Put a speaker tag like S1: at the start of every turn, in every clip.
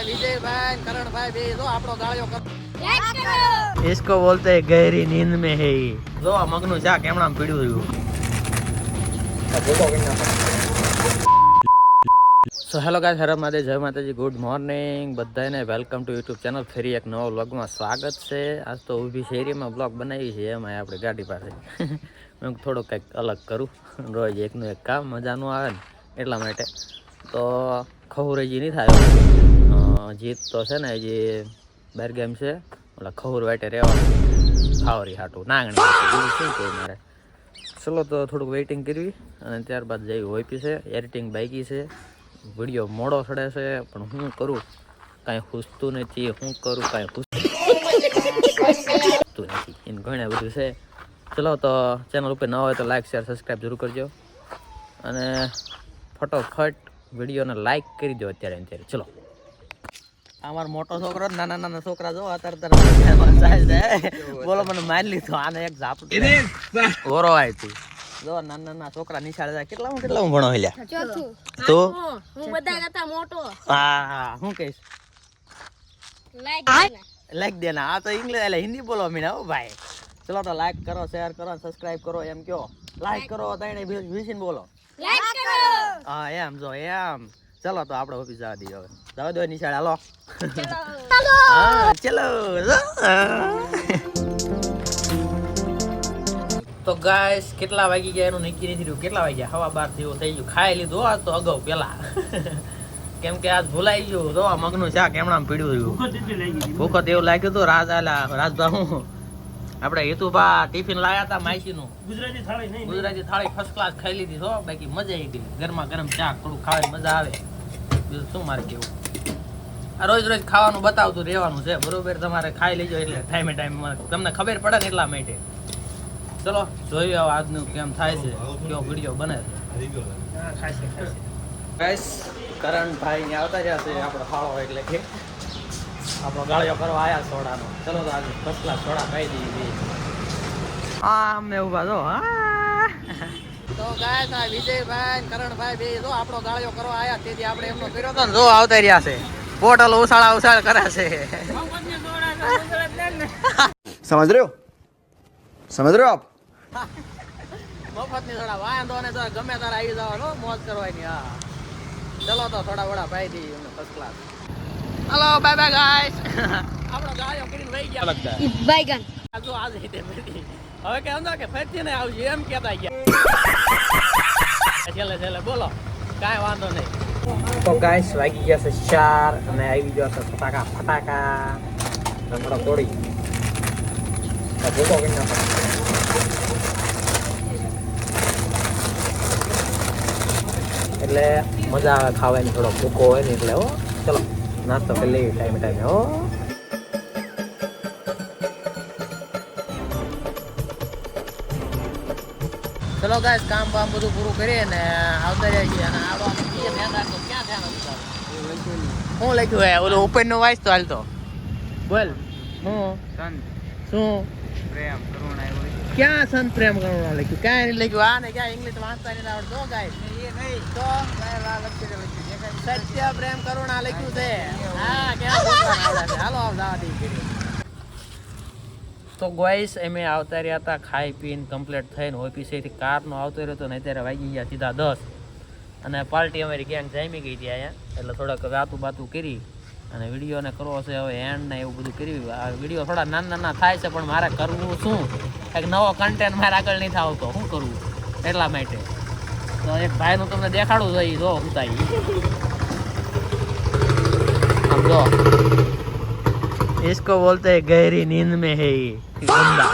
S1: विजय भाई करण भाई भी जो આપણો ગાળ્યો
S2: इसको बोलते हैं गहरी नींद में है ये जो आ मगनु જા કેમણામ પીડ્યું રહ્યું સો હેલો ગાઈસ હર માદે જય માતાજી ગુડ મોર્નિંગ બધાને વેલકમ ટુ યુટ્યુબ ચેનલ ફરી એક નવો વ્લોગમાં સ્વાગત છે આજ તો ઊભી શેરીમાં વ્લોગ બનાવી છે એમાં આપણે ગાડી પાસે હું થોડું કંઈક અલગ કરું રોજ એકનું એક કામ મજાનું આવે ને એટલા માટે તો ખહુરેજી નહીં થાય જીત તો છે ને જે બાર ગેમ છે ઓલા ખહુર વાટે રહેવાનું ખાવરી હાટું નાંગણી બીજું શું કહે મારે ચલો તો થોડુંક વેઇટિંગ કરવી અને ત્યારબાદ જઈ ઓઈપી છે એડિટિંગ બાકી છે વિડીયો મોડો ચડે છે પણ હું કરું કાંઈ ખૂસતું નથી હું કરું કાંઈ ખૂસતું નથી એને ઘણા બધું છે ચલો તો ચેનલ ઉપર ન હોય તો લાઈક શેર સબસ્ક્રાઈબ જરૂર કરજો અને ફટોફટ વિડીયોને લાઈક કરી દો અત્યારે ચલો અમારો મોટો છોકરો નાના નાના છોકરા જો અત્યારે બોલો મને મારી લીધો આને એક ઝાપટ ઓરો આવી તું જો નાના નાના છોકરા નિશાળે જાય કેટલા હું ભણો હેલ્યા તો
S3: હું બધા કરતા મોટો
S2: હા હું કહીશ લાઈક દેના આ તો ઇંગ્લિશ એટલે હિન્દી બોલો મીના હો ભાઈ ચલો તો લાઈક કરો શેર કરો સબસ્ક્રાઇબ કરો એમ કયો લાઈક કરો તઈને વિશીન બોલો
S3: લાઈક કરો
S2: હા એમ જો એમ ચલો તો આપણે ઓફિસ જવા દઈએ હવે જવા દો નિશાળ હાલો હા ચલો તો ગાઈસ કેટલા વાગી ગયા એનું નક્કી નથી રહ્યું કેટલા વાગ્યા 12:30 જેવું થઈ ગયું ખાઈ લીધું આ તો અગાઉ પેલા કેમ કે આજ ભૂલાઈ ગયું જો મગનું શાક એમણામ પીડ્યું રહ્યું ભૂખ એવું લાગ્યું હતું રાજભા હું આપણે હેતુભા ટિફિન લાયા હતા માઈસીનું ગુજરાતી થાળી ફર્સ્ટ ક્લાસ ખાઈ લીધી તો બાકી મજા આવી ગઈ ગરમા ગરમ શાક થોડું ખાવાની મજા આવે બીજું શું મારે કેવું આ રોજ રોજ ખાવાનું બતાવતું રહેવાનું છે બરોબર તમારે ખાઈ લેજો એટલે ટાઈમે ટાઈમ તમને ખબર પડે ને એટલા માટે ચલો જોઈએ હવે આજનું કેમ થાય છે કેવો વિડીયો બને છે ગાઈસ કરણભાઈ ને આવતા રહ્યા છે આપણો ફાળો એટલે કે આપણો ગાળિયો કરવા આવ્યા સોડાનો ચલો તો આજે ફર્સ્ટ ક્લાસ સોડા ખાઈ દઈએ હા અમને ઉભા જો
S1: તો ગાઈસ આ વિજય ભાઈ કરણ ભાઈ બે જો આપણો ગાળ્યો કરવા આયા તેથી આપણે એમનો કર્યો તો
S2: જો આવતા રહ્યા છે બોટલ ઉછાળ કરે છે
S4: समझ रहे हो आप
S1: મફતની થોડા વાંધો ને તો ગમે તારે આવી જવાનો મોજ કરવાની હા ચલો તો થોડા વડા પાઈ દઈએ અમને first class hello bye bye guys આપણો ગાળ્યો કરીને વહી ગયા લગતા
S3: બાયગન
S1: જો આજ રીતે ફરતી હવે કે અંદર કે ફરતી ને આવજો એમ કહેતા ગયા છેલ્લે બોલો કાંઈ વાંધો નહીં
S2: તો ગાઈસ વાગી ગયા છે 4 અને આવી ગયા છે ફટાકા થોડો તોડી એટલે મજા આવે ખાવાની થોડો ભૂકો હોય ને એટલે હો ચલો નાસ્તો કરી લઈએ ટાઈમે હો ચલો ગાઈસ કામ બામ બધું પૂરું કરીએ ને આવતા રહ્યા છીએ અને આવડો ધ્યાન રાખજો ક્યાં ધ્યાન રાખજો શું લખ્યું હે ઓલો ઉપરનો વાઇસ તો હાલતો બોલ હું શું
S1: પ્રેમ કરુણા એવું
S2: ક્યાં સંત પ્રેમ કરુણા લખ્યું ક્યાં નહીં લખ્યું આ ને ક્યાં ઇંગ્લિશ વાંચતા નહીં આવડતો ગાઈસ
S1: એ નહીં તો
S2: સત્ય પ્રેમ કરુણા લખ્યું છે હા ક્યાં બોલતા આવડે છે હાલો આવવા દે તો ગાઈસ અમે આવતા રહ્યા હતા ખાઈ પીને કમ્પ્લીટ થઈને ઓફિસેથી કારનો આવતો રહ્યો હતો ને અત્યારે વાગી ગયા સીધા 10 અને પાર્ટી અમારી ગેંગ જામી ગઈ હતી અહીંયા એટલે થોડાક વાતું બાતું કરી અને વિડીયોને કરવો છે હવે એન્ડ ને એવું બધું કર્યું આ વિડીયો થોડા નાના થાય છે પણ મારે કરવું શું એક નવો કન્ટેન્ટ મારે આગળ નહીં આવતો શું કરવું એટલા માટે તો એક ભાઈનું તમને દેખાડું જોઈએ જો હું થાય આમ જો इसको बोलते हैं गहरी नींद में है ये बंदा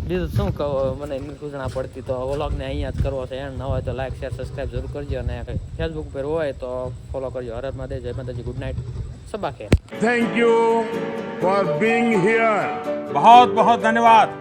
S2: બીજું શું કહો મને એમની સૂચના પડતી તો વ્લોગને અહીંયા જ કરવો છે એન્ડ ન હોય તો લાઈક શેર સબસ્ક્રાઈબ જરૂર કરજો અને ફેસબુક પર હોય તો ફોલો કરજો હર હર મહાદેવ જય માતાજી good night Saba Kher
S5: thank you for being here बहुत बहुत धन्यवाद।